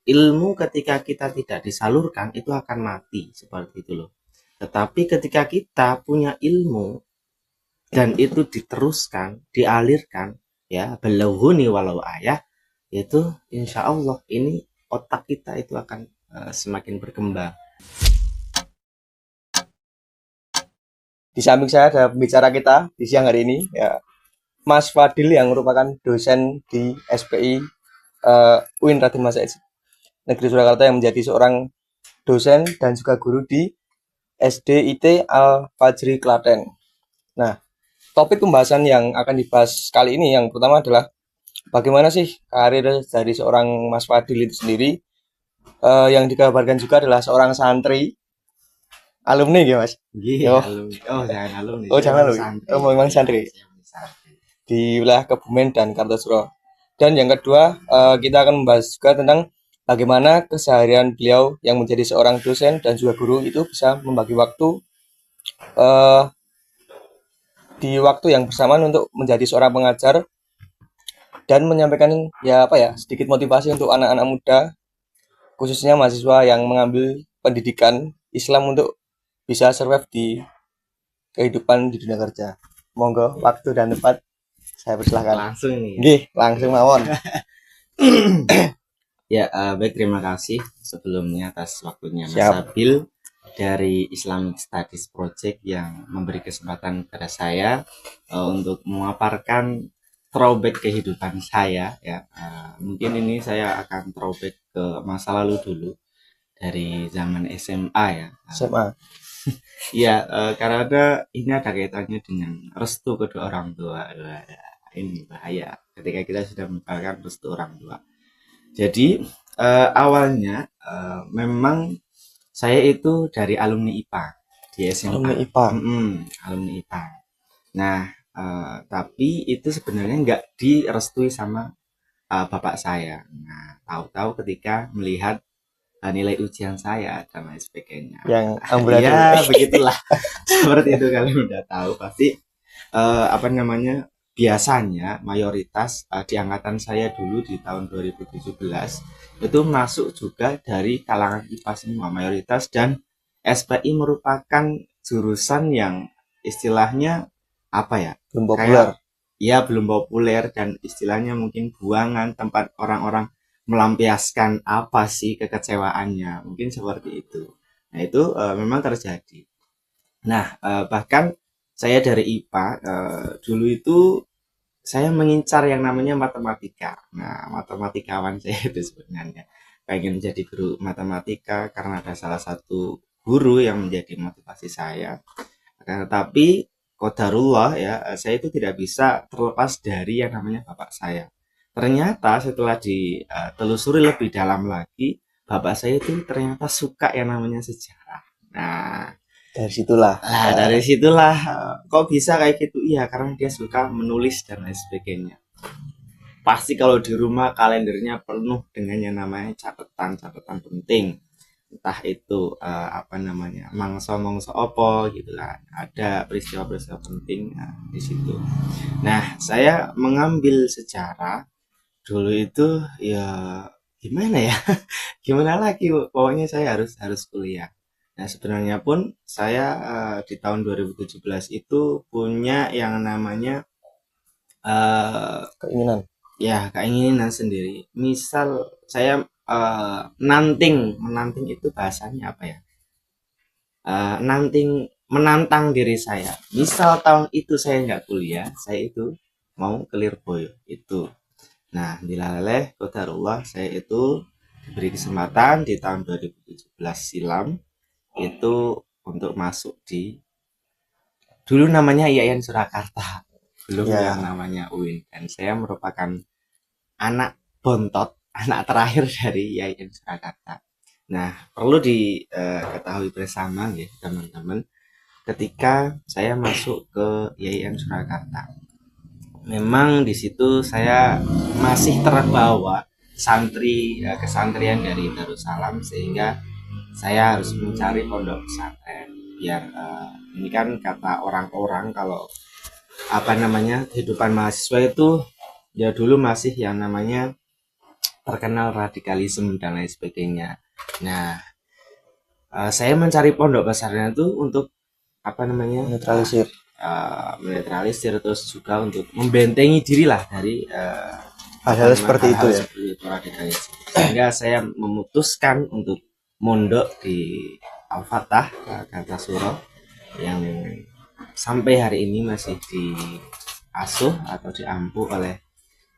ilmu ketika kita tidak disalurkan itu akan mati seperti itu loh. Tetapi ketika kita punya ilmu dan itu diteruskan, dialirkan, ya belauhuni walau ayah, itu insya Allah ini otak kita itu akan semakin berkembang. Di samping saya ada pembicara kita di siang hari ini, ya, Mas Fadil yang merupakan dosen di SPI UIN Raden Mas Said Negeri Surakarta, yang menjadi seorang dosen dan juga guru di SDIT Al Fajri Klaten. Nah, topik pembahasan yang akan dibahas kali ini yang pertama adalah bagaimana sih karir dari seorang Mas Fadil itu sendiri, yang dikabarkan juga adalah seorang santri alumni ya Mas. Iya, Oh, alumni. Oh, jangan alumni. oh Saya jangan masih loh. santri. Oh, memang Ya, santri saya masih santri. di wilayah Kebumen dan Kartosuro. Dan yang kedua, kita akan membahas juga tentang bagaimana keseharian beliau yang menjadi seorang dosen dan juga guru itu bisa membagi waktu, eh, di waktu yang bersamaan untuk menjadi seorang pengajar dan menyampaikan, ya apa ya, sedikit motivasi untuk anak-anak muda, khususnya mahasiswa yang mengambil pendidikan Islam untuk bisa survive di kehidupan di dunia kerja. Monggo, waktu dan tempat saya persilahkan. Langsung nih. Nggih, langsung mawon. Ya, baik, terima kasih sebelumnya atas waktunya Mas Siap. Sabil dari Islamic Studies Project yang memberi kesempatan kepada saya untuk memaparkan throwback kehidupan saya ya. Mungkin ini saya akan throwback ke masa lalu dulu dari zaman SMA ya. SMA. Iya, karena ini ada kaitannya dengan restu kedua orang tua. Ini bahaya ketika kita sudah mendapatkan restu orang tua. Jadi awalnya memang saya itu dari alumni IPA di SMA. Alumni IPA. Alumni IPA. Nah, tapi itu sebenarnya nggak direstui sama bapak saya. Nah, tahu-tahu ketika melihat nilai ujian saya dan lain sebagainya. Yang amburadul. Ya, begitulah. Seperti itu kalian udah tahu pasti apa namanya? Biasanya mayoritas di angkatan saya dulu di tahun 2017 itu masuk juga dari kalangan IPA semua mayoritas, dan SPI merupakan jurusan yang istilahnya apa ya? Belum populer. Ya belum populer dan istilahnya mungkin buangan tempat orang-orang melampiaskan apa sih kekecewaannya, mungkin seperti itu. Nah itu memang terjadi. Nah bahkan saya dari IPA dulu itu saya mengincar yang namanya matematika. Nah matematikawan saya itu sebenarnya pengen jadi guru matematika karena ada salah satu guru yang menjadi motivasi saya. Tapi qadarullah ya, saya itu tidak bisa terlepas dari yang namanya bapak saya. Ternyata setelah ditelusuri lebih dalam lagi, bapak saya itu ternyata suka yang namanya sejarah. Nah, dari situlah kok bisa kayak gitu? Iya, karena dia suka menulis dan lain sebagainya. Pasti kalau di rumah kalendernya penuh dengan yang namanya catatan-catatan penting, entah itu apa namanya mangsa-mangsa opo gitu kan, ada peristiwa-peristiwa penting di situ. Nah saya mengambil sejarah dulu itu ya gimana ya gimana lagi, pokoknya saya harus kuliah. Nah sebenarnya pun saya di tahun 2017 itu punya yang namanya Keinginan. ya keinginan sendiri. Misal saya menanting itu bahasanya apa ya, menantang diri saya. Misal tahun itu saya nggak kuliah, saya itu mau ke Lirboyo itu. Nah, dilaleh qadarullah saya itu diberi kesempatan di tahun 2017 silam itu untuk masuk di dulu namanya IAIN Surakarta, belum Ya. yang namanya UIN, dan saya merupakan anak bontot, anak terakhir dari IAIN Surakarta. Nah, perlu diketahui bersama ya teman-teman, ketika saya masuk ke IAIN Surakarta, memang di situ saya masih terbawa kesantrian dari Darussalam, sehingga saya harus mencari pondok pesantren biar ini kan kata orang-orang kalau apa namanya kehidupan mahasiswa itu ya dulu masih yang namanya terkenal radikalisme dan lain sebagainya. Nah, saya mencari pondok pesantren itu untuk apa namanya, Netralisir. menetralisir, terus juga untuk membentengi diri lah dari Hal-hal seperti itu ya. seperti itu radikalisme. Sehingga saya memutuskan untuk mondok di Al-Fatah Kartasura yang sampai hari ini masih diasuh atau diampu oleh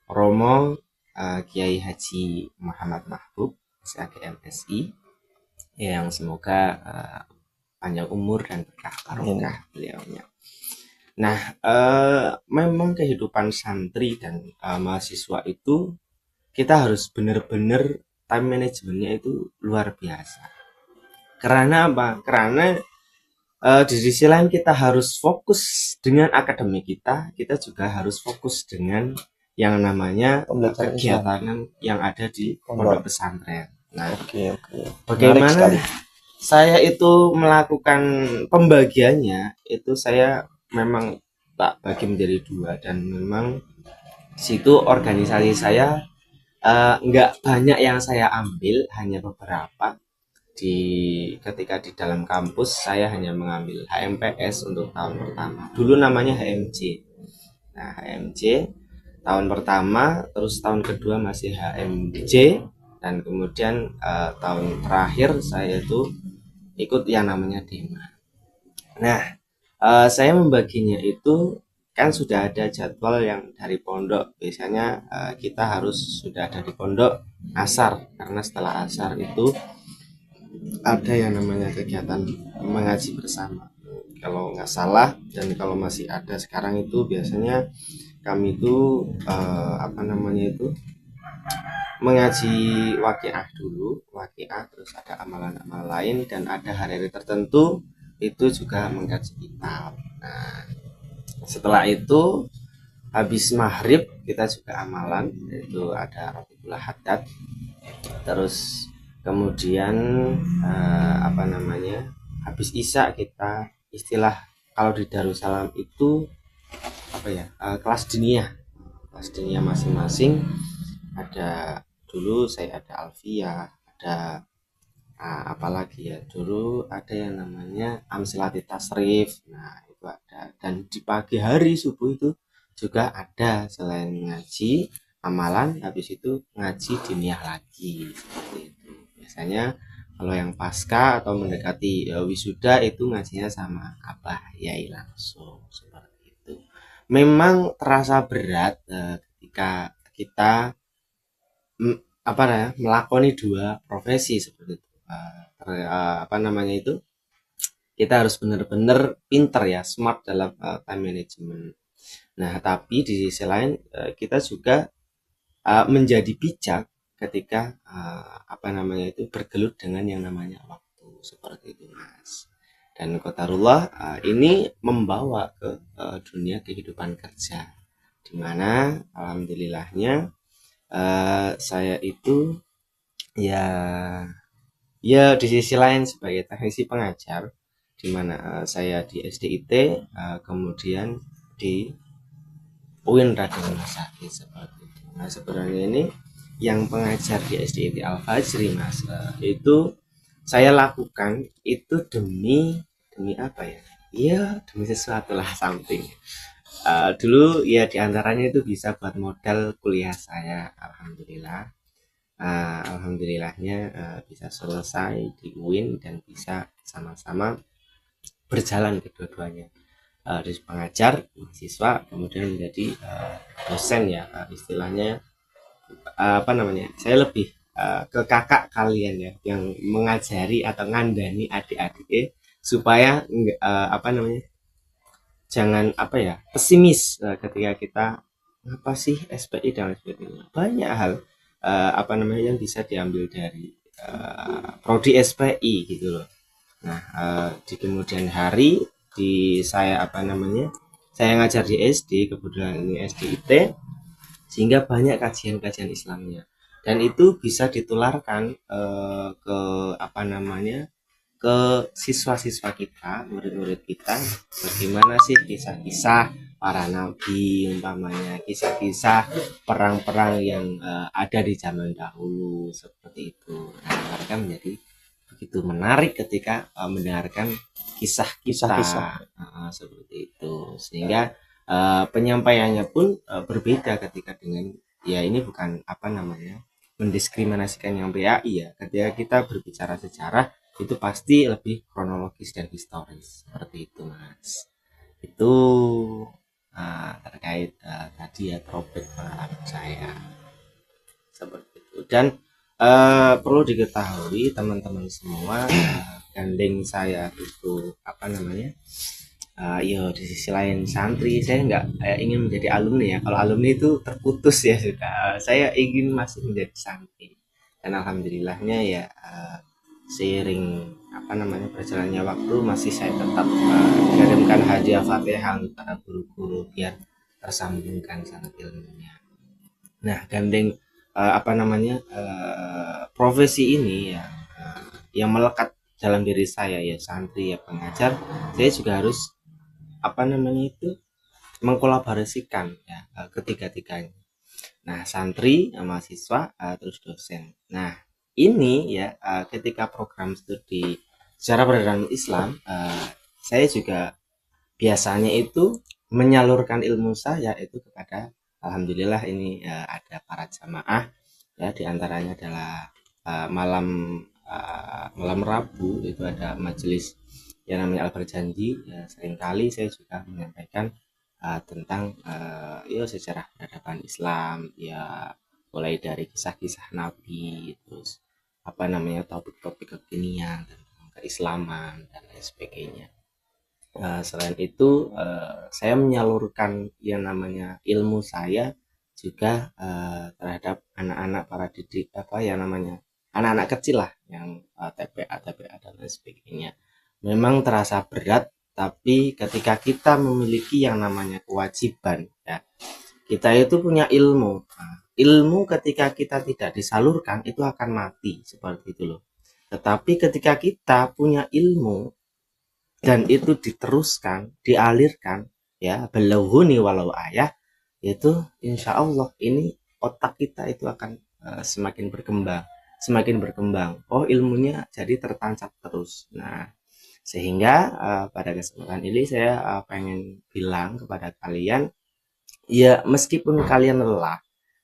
Romo Kiai Haji Muhammad Mahbub SAGMSI, yang semoga panjang umur dan berkah barokah beliaunya. Nah, memang kehidupan santri dan mahasiswa itu kita harus benar-benar time manajemennya itu luar biasa. Karena apa? Karena di sisi lain kita harus fokus dengan akademik kita juga harus fokus dengan yang namanya kegiatan yang ada di pondok pesantren. Nah, bagaimana saya itu melakukan pembagiannya, itu saya memang tak bagi menjadi dua, dan memang situ organisasi saya nggak banyak yang saya ambil, hanya beberapa. Ketika di dalam kampus saya hanya mengambil HMPS untuk tahun pertama. Dulu namanya HMJ. Nah, HMJ tahun pertama, terus tahun kedua masih HMJ, dan kemudian tahun terakhir saya itu ikut yang namanya DEMA. Nah, saya membaginya itu kan sudah ada jadwal yang dari pondok. Biasanya kita harus sudah ada di pondok asar, karena setelah asar itu ada yang namanya kegiatan mengaji bersama kalau nggak salah, dan kalau masih ada sekarang itu biasanya kami itu apa namanya itu mengaji waqiah dulu, waqiah, terus ada amalan-amalan lain, dan ada hari-hari tertentu itu juga mengkaji kitab. Nah, setelah itu habis maghrib kita juga amalan, yaitu ada Rabiul Haddad. Terus kemudian apa namanya, habis isya kita istilah kalau di Darussalam itu apa ya, kelas diniyah masing-masing. Ada dulu saya ada Alfia, ada apalagi ya, dulu ada yang namanya Amsilati Tasrif. Nah, itu ada, dan di pagi hari subuh itu juga ada, selain ngaji amalan, habis itu ngaji diniyah lagi, seperti itu. Biasanya kalau yang pasca atau mendekati wisuda itu ngajinya sama abah yai langsung, seperti itu. Memang terasa berat ketika kita apa ya, melakoni dua profesi seperti itu. Apa namanya itu, kita harus benar-benar pinter ya, smart dalam time management. Nah, tapi di sisi lain kita juga menjadi bijak ketika apa namanya itu bergelut dengan yang namanya waktu, seperti itu Mas. Dan qadarullah ini membawa ke dunia kehidupan kerja, dimana alhamdulillahnya saya itu ya di sisi lain sebagai teknisi pengajar, di mana saya di SDIT, kemudian di UIN Raden Sakti, seperti itu. Nah, sebenarnya ini yang pengajar di SDIT Al Fajri Mas, itu saya lakukan itu demi apa ya? Iya, demi sesuatu lah, something. Dulu ya diantaranya itu bisa buat modal kuliah saya, alhamdulillah. Alhamdulillahnya bisa selesai di UIN dan bisa sama-sama berjalan kedua-duanya, dari pengajar, mahasiswa, kemudian menjadi dosen ya, istilahnya apa namanya, saya lebih ke kakak kalian ya, yang mengajari atau ngandani adik-adik supaya apa namanya, jangan apa ya, pesimis ketika kita apa sih SPI dan sebagainya. Banyak hal apa namanya yang bisa diambil dari prodi SPI gitu loh. Nah, di kemudian hari saya apa namanya, saya ngajar di SD, kebetulan ini SDIT, sehingga banyak kajian-kajian Islamnya, dan itu bisa ditularkan ke apa namanya, ke siswa-siswa kita, murid-murid kita, bagaimana sih kisah-kisah para nabi umpamanya, kisah-kisah perang-perang yang ada di zaman dahulu seperti itu. Nah, mereka menjadi begitu menarik ketika mendengarkan kisah Kisah-kisah. kita seperti itu, sehingga penyampaiannya pun berbeda ketika dengan ya ini bukan apa namanya mendiskriminasikan yang PAI ya, ketika kita berbicara sejarah itu pasti lebih kronologis dan historis seperti itu mas. Itu terkait tadi ya throwback pengalaman saya seperti itu. Dan perlu diketahui teman-teman semua, gandeng saya itu apa namanya, yo di sisi lain santri, saya nggak ingin menjadi alumni ya. Kalau alumni itu terputus ya sudah. Saya ingin masih menjadi santri. Dan alhamdulillahnya ya seiring apa namanya perjalannya waktu masih saya tetap kirimkan hadiah Fatihah untuk para guru-guru biar tersambungkan sangat ilmunya. Nah, gandeng apa namanya profesi ini ya yang melekat dalam diri saya ya santri ya pengajar, saya juga harus apa namanya itu mengkolaborasikan ya ketiga-tiganya. Nah, santri, mahasiswa, terus dosen. Nah, ini ya ketika program studi secara peradaban Islam, saya juga biasanya itu menyalurkan ilmu saya itu kepada alhamdulillah ini ada para jamaah ya diantaranya adalah malam malam Rabu itu ada majelis yang namanya Al Berjanji ya, seringkali saya juga menyampaikan tentang sejarah peradaban Islam ya, mulai dari kisah-kisah Nabi terus apa namanya topik-topik kekinian tentang keislaman dan lain sebagainya. Selain itu saya menyalurkan yang namanya ilmu saya juga terhadap anak-anak para didik apa ya namanya anak-anak kecil lah yang TPA dan lain sebagainya. Memang terasa berat, tapi ketika kita memiliki yang namanya kewajiban ya, kita itu punya ilmu. Nah, ilmu ketika kita tidak disalurkan itu akan mati seperti itu loh. Tetapi ketika kita punya ilmu dan itu diteruskan, dialirkan ya, belauhuni walau ayah, itu insya Allah ini otak kita itu akan semakin berkembang, semakin berkembang. Oh ilmunya jadi tertancap terus. Nah sehingga pada kesempatan ini saya pengen bilang kepada kalian, ya meskipun kalian lelah,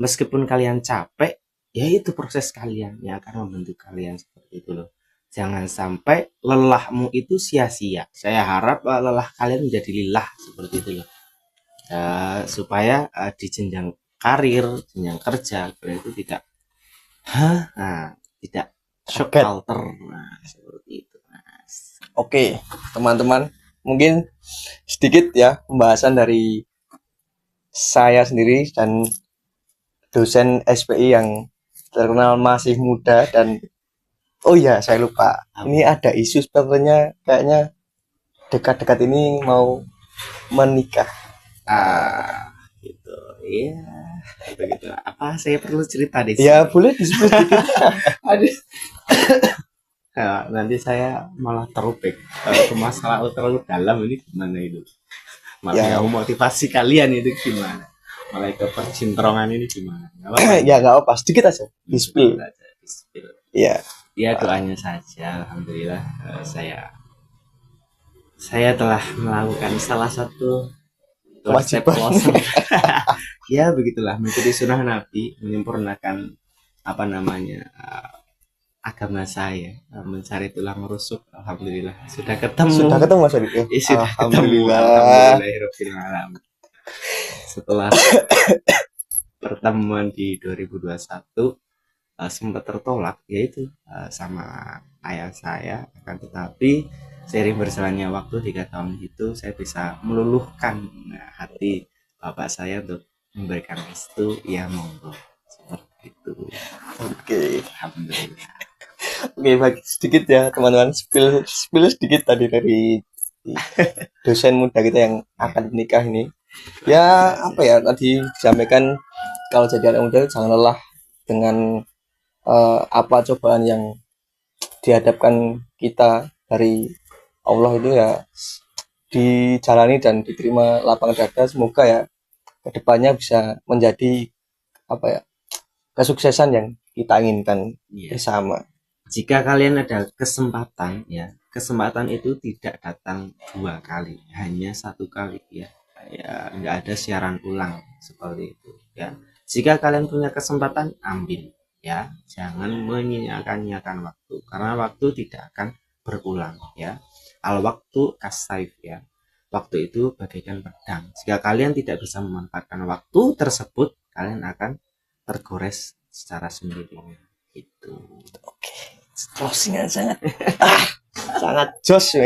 meskipun kalian capek, ya itu proses kalian yang akan membentuk kalian seperti itu loh. Jangan sampai lelahmu itu sia-sia. Saya harap lelah kalian menjadi lilah seperti itu loh. Supaya di jenjang karir, jenjang kerja kalian itu tidak tidak shock Kaget. culture. Nah, seperti itu, Mas. Oke, teman-teman, mungkin sedikit ya pembahasan dari saya sendiri dan dosen SPI yang terkenal masih muda. Dan oh iya, saya lupa, ini ada isu sebenarnya kayaknya dekat-dekat ini mau menikah. Gitu. Iya, begitu. Apa saya perlu cerita di Ya sini? boleh disebut sedikit. Aduh. Nanti saya malah terupik ke masalah terlalu dalam ini gimana itu? Ya. Malah motivasi kalian itu gimana? Mulai ke percintrongan ini gimana? Gak apa-apa. Ya nggak apa, sedikit aja. Di-spill. Ya. Ya doanya saja. Alhamdulillah saya telah melakukan salah satu Kewajiban. ya begitulah mengikuti sunnah Nabi, menyempurnakan apa namanya agama saya, mencari tulang rusuk. Alhamdulillah sudah ketemu. Sudah ketemu Mas Adit ya? Sudah Alhamdulillah. Alhamdulillahirabbil alamin. Setelah pertemuan di 2021 sempat tertolak yaitu sama ayah saya, akan tetapi seiring berjalannya waktu 3 tahun itu saya bisa meluluhkan hati bapak saya untuk memberikan restu, ya monggo seperti itu. Oke. Alhamdulillah. Oke, baik sedikit ya teman-teman, spill sedikit tadi dari dosen muda kita yang akan menikah ini. Ya apa ya, tadi disampaikan kalau jadi anak muda jangan lelah dengan apa cobaan yang dihadapkan kita dari Allah itu ya, dijalani dan diterima lapang dada. Semoga ya kedepannya bisa menjadi apa ya, kesuksesan yang kita inginkan Iya. bersama. Jika kalian ada kesempatan, ya, kesempatan itu tidak datang 2 kali, hanya 1 kali, ya. Ya, nggak ada siaran ulang seperti itu, ya. Jika kalian punya kesempatan, ambil, ya. Jangan menyia-nyiakan waktu, karena waktu tidak akan berulang, ya. Al waktu kasaif, ya. Waktu itu bagaikan pedang. Jika kalian tidak bisa memanfaatkan waktu tersebut, kalian akan tergores secara sendirinya. Itu. Closing yang sangat sangat jos.